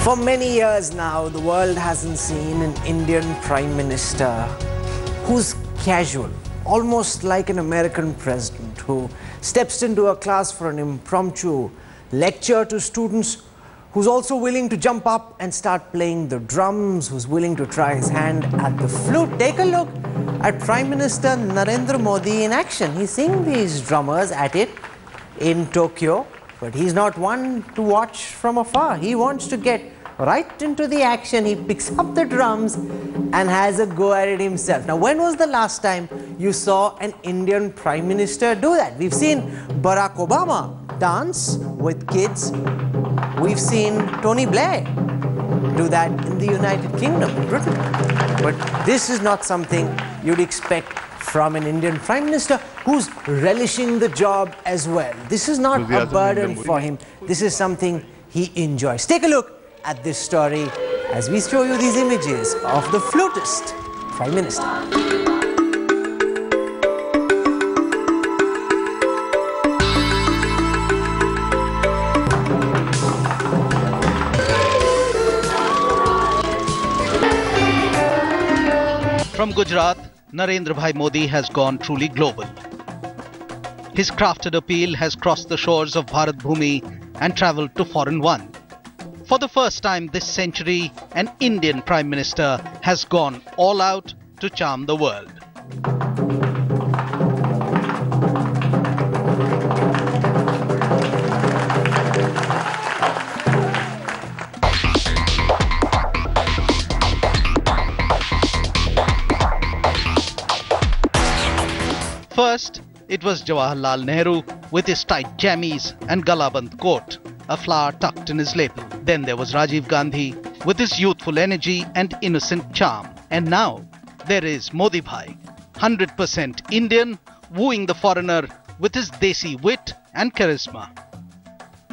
For many years now, the world hasn't seen an Indian Prime Minister who's casual, almost like an American president who steps into a class for an impromptu lecture to students, who's also willing to jump up and start playing the drums, who's willing to try his hand at the flute. Take a look at Prime Minister Narendra Modi in action. He's seeing these drummers at it in Tokyo, but he's not one to watch from afar. He wants to get right into the action. He picks up the drums and has a go at it himself. Now, when was the last time you saw an Indian Prime Minister do that? We've seen Barack Obama dance with kids. We've seen Tony Blair do that in the United Kingdom, Britain. But this is not something you'd expect from an Indian Prime Minister who's relishing the job as well. This is not a burden for him. This is something he enjoys. Take a look at this story as we show you these images of the flutist Prime Minister. From Gujarat, Narendra Bhai Modi has gone truly global. His crafted appeal has crossed the shores of Bharat Bhumi and travelled to foreign one. For the first time this century, an Indian Prime Minister has gone all out to charm the world. First, it was Jawaharlal Nehru with his tight jammies and galaband coat, a flower tucked in his lapel. Then there was Rajiv Gandhi with his youthful energy and innocent charm. And now there is Modi Bhai, 100% Indian, wooing the foreigner with his desi wit and charisma.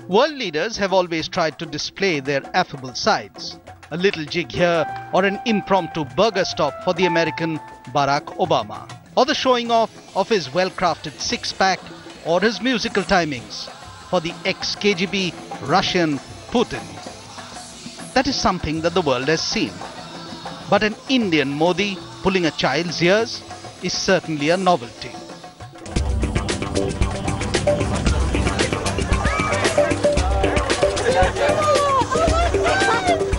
World leaders have always tried to display their affable sides. A little jig here or an impromptu burger stop for the American Barack Obama, or the showing off of his well-crafted six-pack or his musical timings for the ex-KGB Russian Putin. That is something that the world has seen. But an Indian Modi pulling a child's ears is certainly a novelty.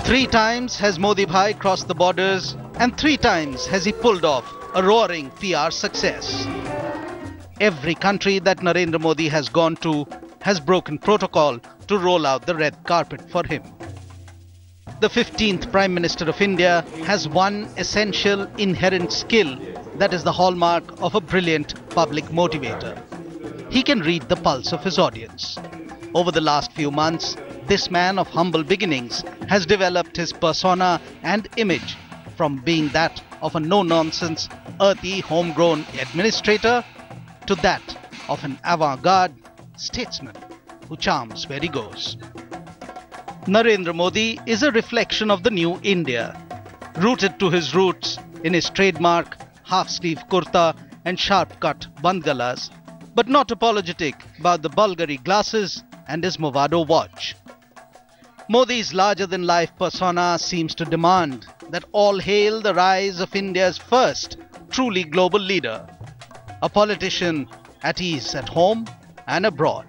Three times has Modi Bhai crossed the borders, and 3 times has he pulled off a roaring PR success. Every country that Narendra Modi has gone to has broken protocol to roll out the red carpet for him. The 15th Prime Minister of India has one essential inherent skill that is the hallmark of a brilliant public motivator. He can read the pulse of his audience. Over the last few months, this man of humble beginnings has developed his persona and image from being that of a no-nonsense, earthy, homegrown administrator to that of an avant-garde statesman who charms where he goes. Narendra Modi is a reflection of the new India, rooted to his roots in his trademark half-sleeve kurta and sharp-cut bandgalas, but not apologetic about the Bulgari glasses and his Movado watch. Modi's larger-than-life persona seems to demand that all hail the rise of India's first truly global leader, a politician at ease at home and abroad.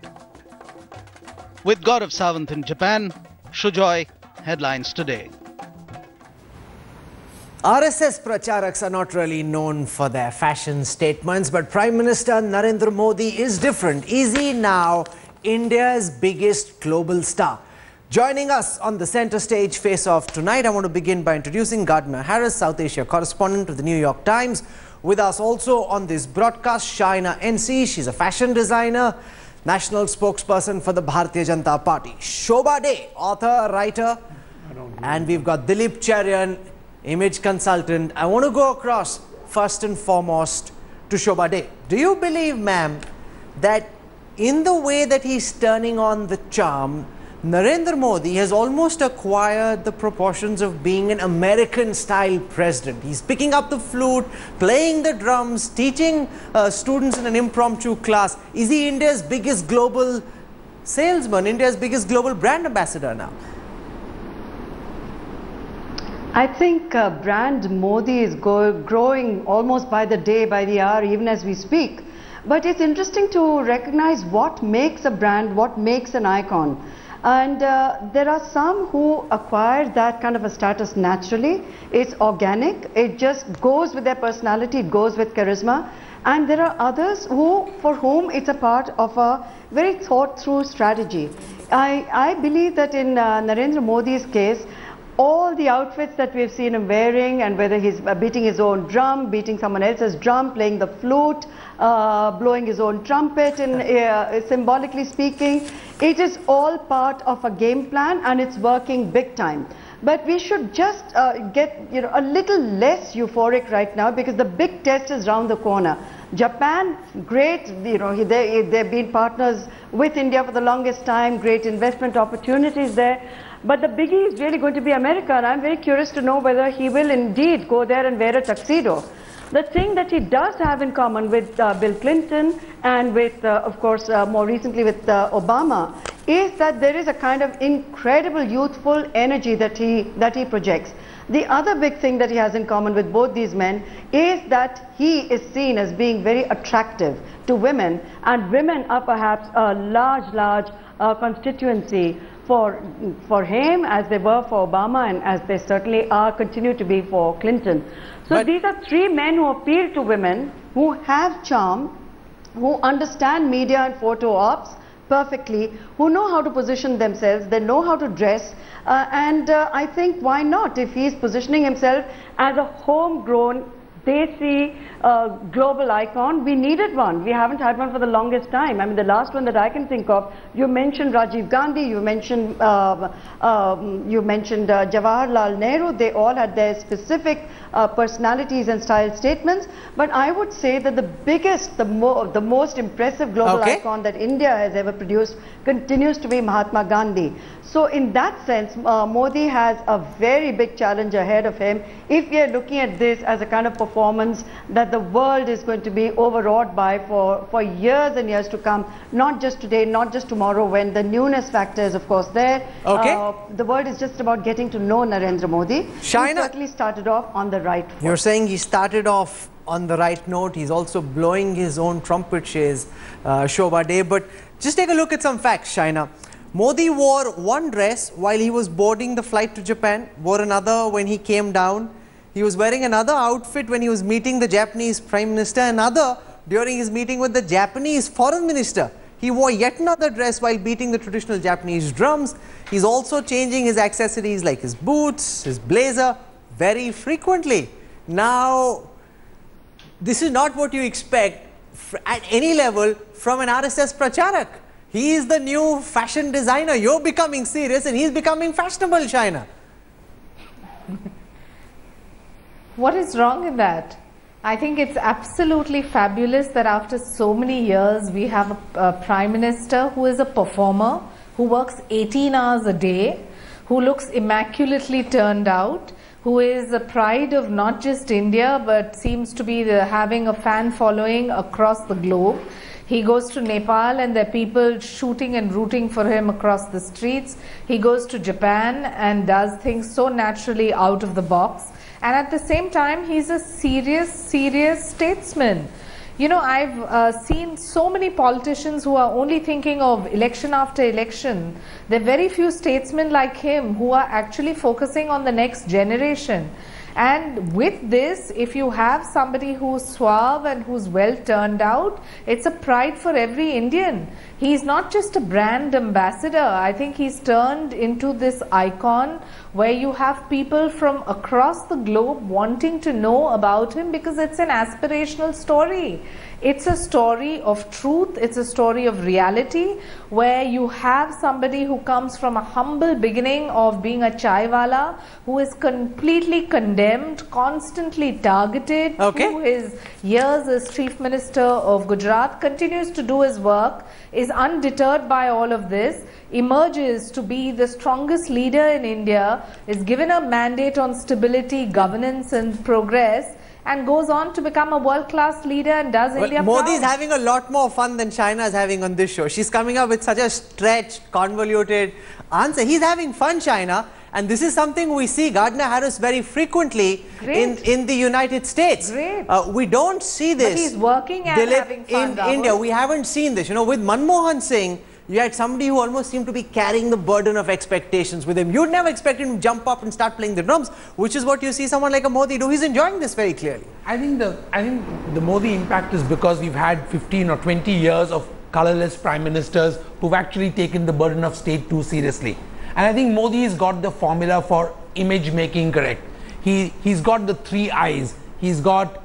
With Gaurav Sawant in Japan, Shujoy, Headlines Today. RSS pracharaks are not really known for their fashion statements, but Prime Minister Narendra Modi is different. Is he now India's biggest global star? Joining us on the center stage face-off tonight, I want to begin by introducing Gardner Harris, South Asia correspondent of the New York Times. With us also on this broadcast, Shaina NC. She's a fashion designer, national spokesperson for the Bharatiya Janata Party. Shobha Dey, author, writer. And we've got Dilip Cherian, image consultant. I want to go across first and foremost to Shobha Dey. Do you believe, ma'am, that in the way that he's turning on the charm, Narendra Modi has almost acquired the proportions of being an American-style president? He's picking up the flute, playing the drums, teaching students in an impromptu class. Is he India's biggest global salesman, India's biggest global brand ambassador now? I think brand Modi is growing almost by the day, by the hour, even as we speak. But it's interesting to recognize what makes a brand, what makes an icon. And there are some who acquire that kind of a status naturally. It's organic. It just goes with their personality. It goes with charisma. And there are others for whom it's a part of a very thought through strategy. I believe that in Narendra Modi's case, all the outfits that we've seen him wearing, and whether he's beating his own drum, beating someone else's drum, playing the flute, blowing his own trumpet, and symbolically speaking, it is all part of a game plan, and it's working big time. But we should just get a little less euphoric right now, because the big test is round the corner. Japan, great, they've been partners with India for the longest time, great investment opportunities there. But the biggie is really going to be America, and I'm very curious to know whether he will indeed go there and wear a tuxedo. The thing that he does have in common with Bill Clinton and with, of course, more recently with Obama, is that there is a kind of incredible youthful energy that he projects. The other big thing that he has in common with both these men is that he is seen as being very attractive to women, and women are perhaps a large constituency for him, as they were for Obama, and as they certainly continue to be for Clinton. So these are three men who appeal to women, who have charm, who understand media and photo ops perfectly, who know how to position themselves, they know how to dress, and I think why not, if he's positioning himself as a homegrown Desi global icon. We needed one. We haven't had one for the longest time. I mean, the last one that I can think of, you mentioned Rajiv Gandhi, you mentioned Jawaharlal Nehru. They all had their specific personalities and style statements. But I would say that the biggest, the most impressive global icon that India has ever produced continues to be Mahatma Gandhi. So in that sense, Modi has a very big challenge ahead of him if we are looking at this as a kind of performance that the world is going to be overawed by for years and years to come, not just today, not just tomorrow, when the newness factor is of course there. The world is just about getting to know Narendra Modi. He certainly started off on the right foot. You're saying he started off on the right note. He's also blowing his own trumpet, says Shobha Day. But just take a look at some facts, Shaina. Modi wore one dress while he was boarding the flight to Japan, wore another when he came down. He was wearing another outfit when he was meeting the Japanese Prime Minister, another during his meeting with the Japanese Foreign Minister. He wore yet another dress while beating the traditional Japanese drums. He's also changing his accessories like his boots, his blazer, very frequently. Now, this is not what you expect at any level from an RSS Pracharak. He is the new fashion designer. You're becoming serious and he's becoming fashionable, Shaina. What is wrong in that? I think it's absolutely fabulous that after so many years we have a Prime Minister who is a performer, who works 18 hours a day, who looks immaculately turned out, who is the pride of not just India but seems to be having a fan following across the globe. He goes to Nepal and there are people shooting and rooting for him across the streets. He goes to Japan and does things so naturally out of the box. And at the same time, he's a serious statesman. You know, I've seen so many politicians who are only thinking of election after election. There are very few statesmen like him who are actually focusing on the next generation. And with this, if you have somebody who's suave and who's well turned out, it's a pride for every Indian. He's not just a brand ambassador. I think he's turned into this icon where you have people from across the globe wanting to know about him because it's an aspirational story. It's a story of truth, it's a story of reality, where you have somebody who comes from a humble beginning of being a chaiwala, who is completely condemned, constantly targeted, through his years as Chief Minister of Gujarat, continues to do his work, is undeterred by all of this, emerges to be the strongest leader in India, is given a mandate on stability, governance and progress, and goes on to become a world-class leader and does India proud. Modi is having a lot more fun than Shaina is having on this show. She's coming up with such a stretched, convoluted answer. He's having fun, Shaina. And this is something we see Gardner-Harris very frequently in the United States. We don't see this. But he's working and having fun, in India. We haven't seen this. You know, with Manmohan Singh, you had somebody who almost seemed to be carrying the burden of expectations with him. You'd never expect him to jump up and start playing the drums, which is what you see someone like a Modi do. He's enjoying this very clearly. I think the Modi impact is because we've had 15 or 20 years of colorless prime ministers who've actually taken the burden of state too seriously. And I think Modi has got the formula for image making correct. He's got the 3 I's. He's got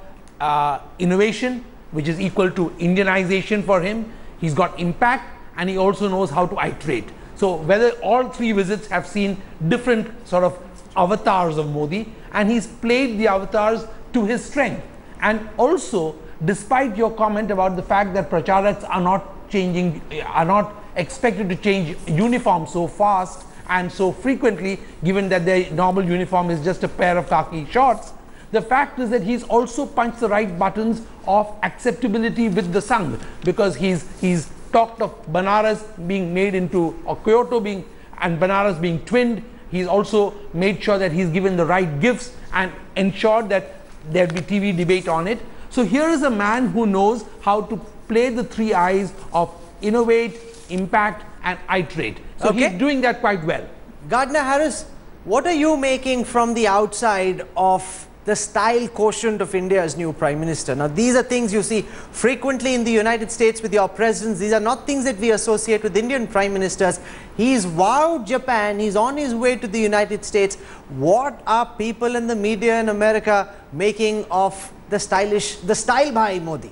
innovation, which is equal to Indianization for him. He's got impact, and he also knows how to iterate. So whether all 3 visits have seen different sort of avatars of Modi, and he's played the avatars to his strength. And also, despite your comment about the fact that pracharaks are not expected to change uniform so fast and so frequently, given that their normal uniform is just a pair of khaki shorts, the fact is that he's also punched the right buttons of acceptability with the Sangh, because he's talked of Banaras being made into, or Kyoto being, and Banaras being twinned. He's also made sure that he's given the right gifts and ensured that there'll be TV debate on it. So here is a man who knows how to play the 3 I's of innovate, impact, and iterate. So he's doing that quite well. Gardner-Harris, what are you making from the outside of the style quotient of India's new Prime Minister? Now, these are things you see frequently in the United States with your presidents. These are not things that we associate with Indian Prime Ministers. He's wowed Japan. He's on his way to the United States. What are people in the media in America making of the style by Modi?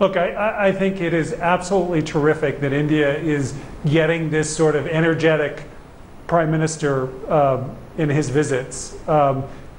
Look, I think it is absolutely terrific that India is getting this sort of energetic Prime Minister in his visits.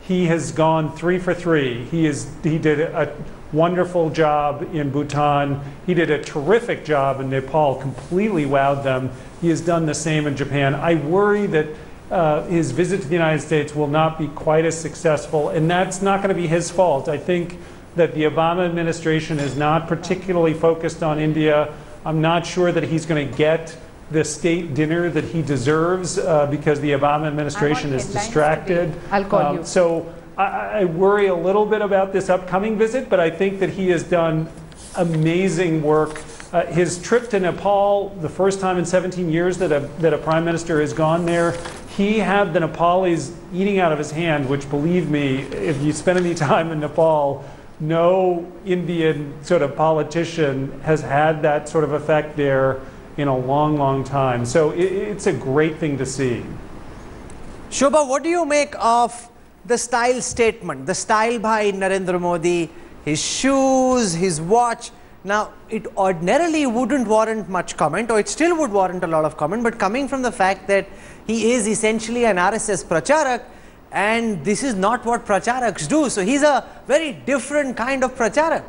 He has gone 3 for 3. He did a wonderful job in Bhutan. He did a terrific job in Nepal, completely wowed them. He has done the same in Japan. I worry that his visit to the United States will not be quite as successful, and that's not going to be his fault. I think that the Obama administration is not particularly focused on India. I'm not sure that he's going to get the state dinner that he deserves because the Obama administration is distracted. I'll call you. So I worry a little bit about this upcoming visit, but I think that he has done amazing work. His trip to Nepal, the first time in 17 years that a prime minister has gone there, he had the Nepalis eating out of his hand, which, believe me, if you spend any time in Nepal, no Indian sort of politician has had that sort of effect there in a long, long time. So it's a great thing to see. Shobha, what do you make of the style statement, the style by Narendra Modi, his shoes, his watch? Now, it ordinarily wouldn't warrant much comment, or it still would warrant a lot of comment, but coming from the fact that he is essentially an RSS pracharak, and this is not what pracharaks do. So he's a very different kind of pracharak.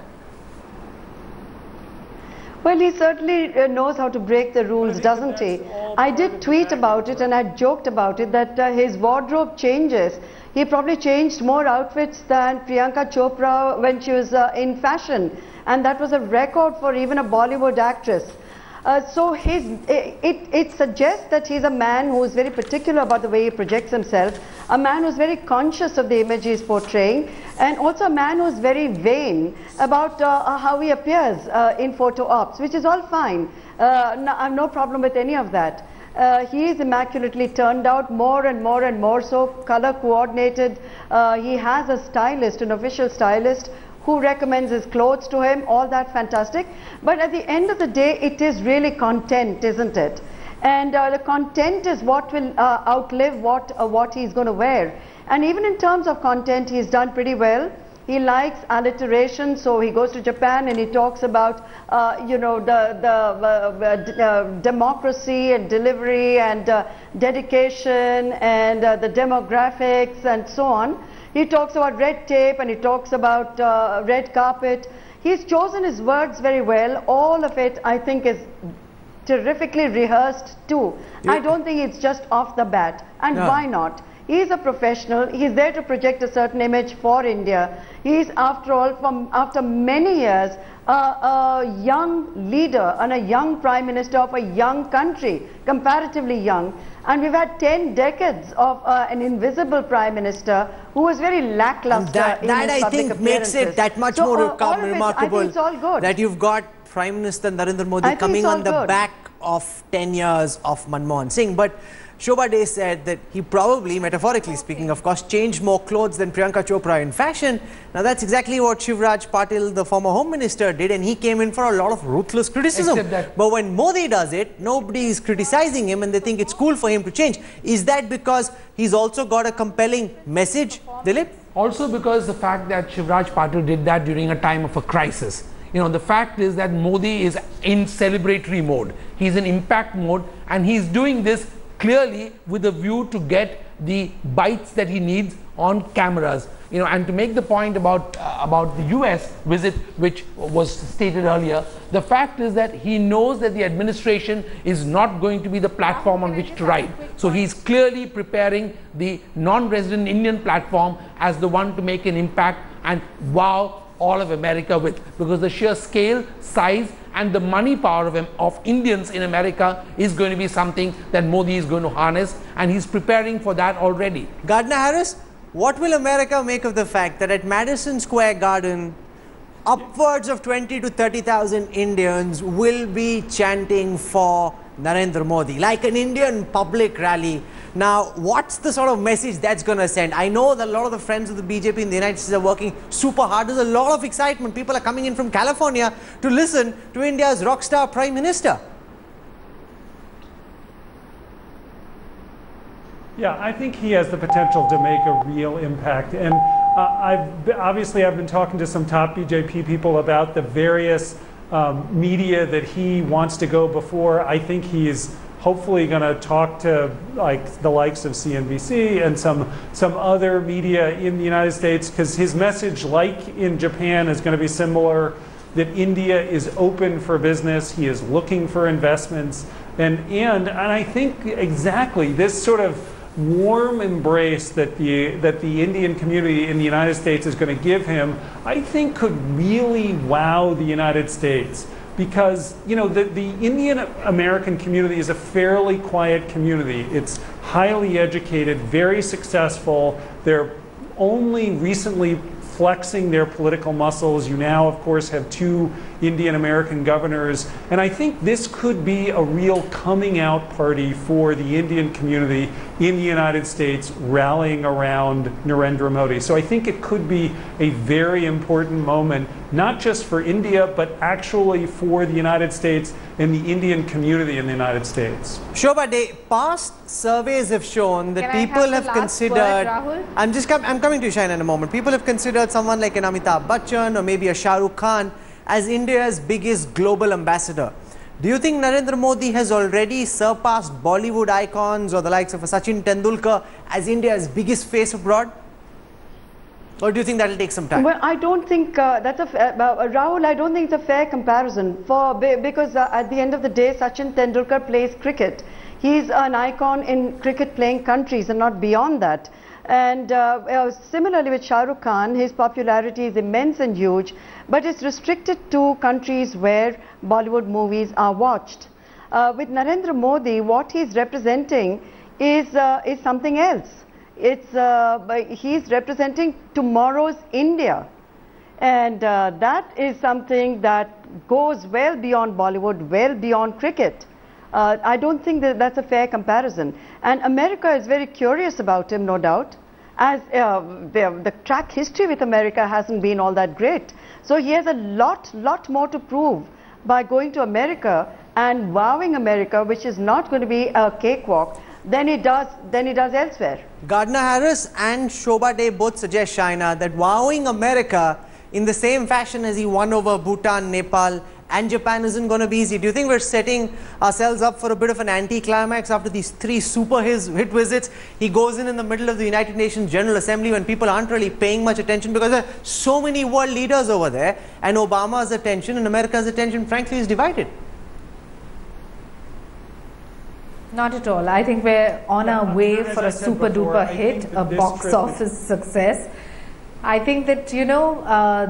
Well, he certainly knows how to break the rules, doesn't he? I did tweet about it, and I joked about it, that his wardrobe changes. He probably changed more outfits than Priyanka Chopra when she was in fashion, and that was a record for even a Bollywood actress. So it suggests that he's a man who is very particular about the way he projects himself, a man who's very conscious of the image he's portraying, and also a man who's very vain about how he appears in photo ops, which is all fine. I have no problem with any of that. He is immaculately turned out, more and more and more so, color coordinated. He has a stylist, an official stylist, who recommends his clothes to him, all that fantastic. But at the end of the day, it is really content, isn't it? And the content is what will outlive what he's going to wear. And even in terms of content, he's done pretty well. He likes alliteration, so he goes to Japan and he talks about, you know, the democracy and delivery and dedication and the demographics and so on. He talks about red tape and he talks about red carpet. He's chosen his words very well. All of it, I think, is terrifically rehearsed too. I don't think it's just off the bat. And why not? He is a professional. He is there to project a certain image for India. He is, after all, after many years, a young leader and a young prime minister of a young country, comparatively young. And we've had 10 decades of an invisible prime minister who was very lackluster in his I public think makes it that much more remarkable I think it's all good. that you've got Prime Minister Narendra Modi coming on the back of 10 years of Manmohan Singh. But Shobha Dey said that he probably, metaphorically speaking, of course, changed more clothes than Priyanka Chopra in fashion. Now, that's exactly what Shivraj Patil, the former Home Minister, did, and he came in for a lot of ruthless criticism. But when Modi does it, nobody is criticizing him and they think it's cool for him to change. Is that because he's also got a compelling message, Dilip? Also because the fact that Shivraj Patil did that during a time of a crisis. You know, the fact is that Modi is in celebratory mode. He's in impact mode, and he's doing this clearly with a view to get the bites that he needs on cameras. You know, and to make the point about the US visit, which was stated earlier, the fact is that he knows that the administration is not going to be the platform on which to ride. So he's clearly preparing the non-resident Indian platform as the one to make an impact and wow all of America with, because the sheer scale, size and the money power of Indians in America is going to be something that Modi is going to harness, and he's preparing for that already. Gardner Harris, what will America make of the fact that at Madison Square Garden, upwards of 20 to 30,000 Indians will be chanting for Narendra Modi, like an Indian public rally? Now, what's the sort of message that's going to send? I know that a lot of the friends of the BJP in the United States are working super hard. There's a lot of excitement. People are coming in from California to listen to India's rock star Prime Minister. Yeah, I think he has the potential to make a real impact. And I've been talking to some top BJP people about the various media that he wants to go before. I think he's hopefully going to talk to like the likes of CNBC and some other media in the United States, because his message, like in Japan, is going to be similar, that India is open for business, he is looking for investments, and I think exactly this sort of warm embrace that the Indian community in the United States is going to give him, I think could really wow the United States. Because, you know, the Indian American community is a fairly quiet community. It's highly educated, very successful. They're only recently flexing their political muscles. You now, of course, have 2 Indian American governors. And I think this could be a real coming out party for the Indian community in the United States, rallying around Narendra Modi. So I think it could be a very important moment, not just for India, but actually for the United States and the Indian community in the United States. Shobha Dey, past surveys have shown that people have considered, I'm coming to you, Shaina, in a moment. People have considered someone like an Amitabh Bachchan or maybe a Shah Rukh Khan as India's biggest global ambassador. Do you think Narendra Modi has already surpassed Bollywood icons or the likes of a Sachin Tendulkar as India's biggest face abroad? Or do you think that will take some time? Well, I don't think that's a fair, Rahul, I don't think it's a fair comparison because at the end of the day, Sachin Tendulkar plays cricket. He's an icon in cricket playing countries and not beyond that. And similarly with Shah Rukh Khan, his popularity is immense and huge, but it's restricted to countries where Bollywood movies are watched. With Narendra Modi, what he's representing is something else. He's representing tomorrow's India, and that is something that goes well beyond Bollywood, well beyond cricket. I don't think that that's a fair comparison. And America is very curious about him, no doubt, as the track history with America hasn't been all that great. So he has a lot more to prove by going to America and wowing America, which is not going to be a cakewalk, than he does elsewhere. Gardner Harris and Shobha Dey both suggest, Shaina, that wowing America in the same fashion as he won over Bhutan, Nepal and Japan isn't going to be easy. Do you think we're setting ourselves up for a bit of an anti-climax after these 3 super hit visits? He goes in the middle of the United Nations General Assembly when people aren't really paying much attention because there are so many world leaders over there, and Obama's attention and America's attention frankly is divided. Not at all. I think we're on our way for a super duper hit, a box office success. I think that, you know,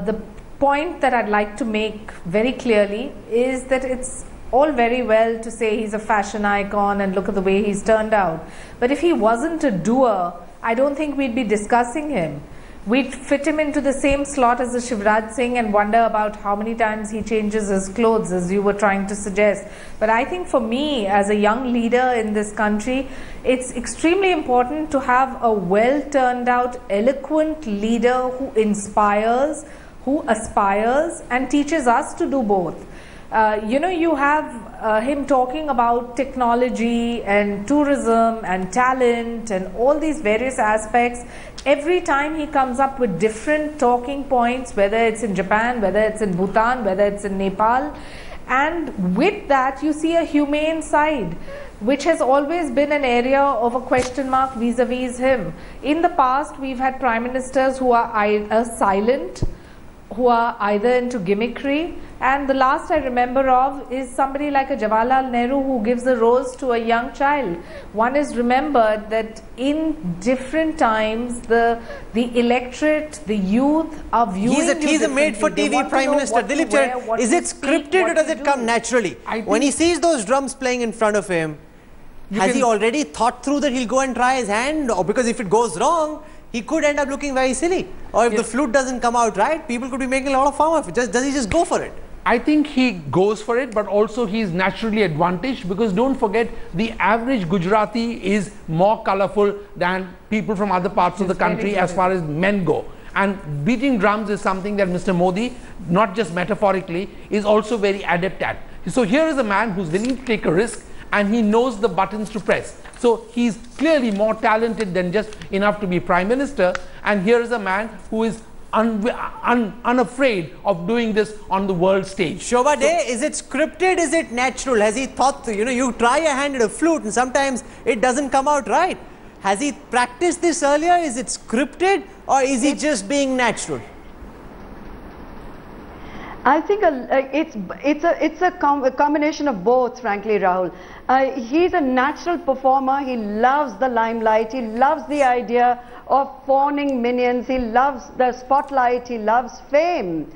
the point that I'd like to make very clearly is that it's all very well to say he's a fashion icon and look at the way he's turned out. But if he wasn't a doer, I don't think we'd be discussing him. We'd fit him into the same slot as the Shivraj Singh and wonder about how many times he changes his clothes, as you were trying to suggest. But I think for me, as a young leader in this country, it's extremely important to have a well turned out, eloquent leader who inspires, who aspires and teaches us to do both. You know, you have him talking about technology and tourism and talent and all these various aspects. Every time he comes up with different talking points, whether it's in Japan, whether it's in Bhutan, whether it's in Nepal, and with that you see a humane side, which has always been an area of a question mark vis-a-vis him. In the past, we've had prime ministers who are either silent, who are either into gimmickry, and the last I remember of is somebody like a Jawaharlal Nehru who gives a rose to a young child. One is remembered that in different times the electorate, the youth are viewing He's a made-for-TV Prime Minister. Dilip Charan, is it scripted or does it come naturally? When he sees those drums playing in front of him, has he already thought through that he'll go and try his hand? Or because if it goes wrong, he could end up looking very silly. Or if the flute doesn't come out right, people could be making a lot of fun of it. Does he just go for it? I think he goes for it, but also he's naturally advantaged, because don't forget, the average Gujarati is more colorful than people from other parts of the country as far as men go. And beating drums is something that Mr. Modi, not just metaphorically, is also very adept at. So here is a man who's willing to take a risk, and he knows the buttons to press. So he's clearly more talented than just enough to be Prime Minister, and here is a man who is unafraid of doing this on the world stage. Shobha Dey, is it scripted? Is it natural? Has he thought, you know, you try your hand at a flute and sometimes it doesn't come out right. Has he practiced this earlier? Is it scripted or is he just being natural? I think it's a combination of both, frankly, Rahul. He's a natural performer. He loves the limelight. He loves the idea of fawning minions. He loves the spotlight. He loves fame.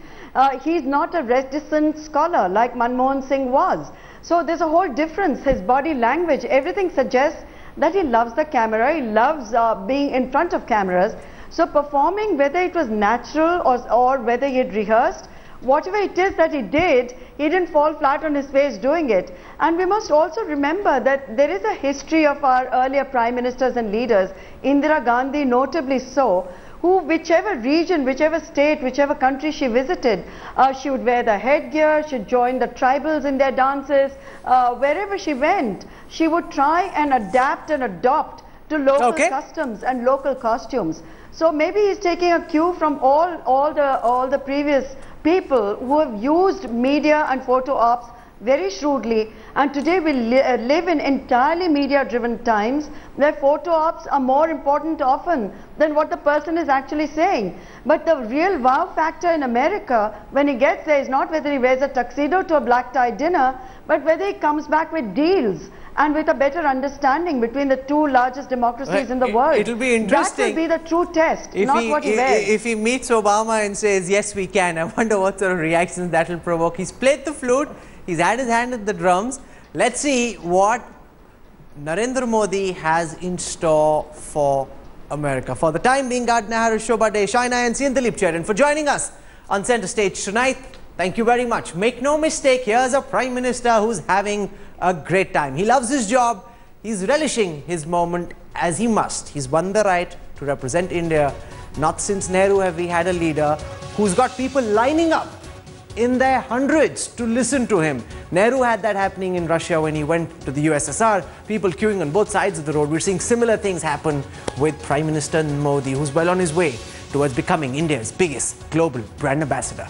He's not a reticent scholar like Manmohan Singh was. So there's a whole difference. His body language, everything suggests that he loves the camera. He loves being in front of cameras. So performing, whether it was natural or whether he had rehearsed, whatever it is that he did, he didn't fall flat on his face doing it. And we must also remember that there is a history of our earlier prime ministers and leaders, Indira Gandhi notably so, who whichever region, whichever state, whichever country she visited, she would wear the headgear, she'd join the tribals in their dances, wherever she went, she would try and adapt and adopt to local customs and local costumes. So maybe he's taking a cue from all the previous people who have used media and photo ops very shrewdly, and today we live in entirely media driven times where photo ops are more important often than what the person is actually saying. But the real wow factor in America when he gets there is not whether he wears a tuxedo to a black tie dinner, but whether he comes back with deals and with a better understanding between the two largest democracies in the world. It'll be interesting. That will be the true test, not what he wears. If he meets Obama and says, yes, we can, I wonder what sort of reactions that will provoke. He's played the flute, he's had his hand at the drums. Let's see what Narendra Modi has in store for America. For the time being, Gardner Harris, Shobha Dey, Shaina and Dilip Charan for joining us on Center Stage tonight. Thank you very much. Make no mistake, here's a Prime Minister who's having a great time. He loves his job. He's relishing his moment as he must. He's won the right to represent India. Not since Nehru have we had a leader who's got people lining up in their hundreds to listen to him. Nehru had that happening in Russia when he went to the USSR. People queuing on both sides of the road. We're seeing similar things happen with Prime Minister Modi, who's well on his way towards becoming India's biggest global brand ambassador.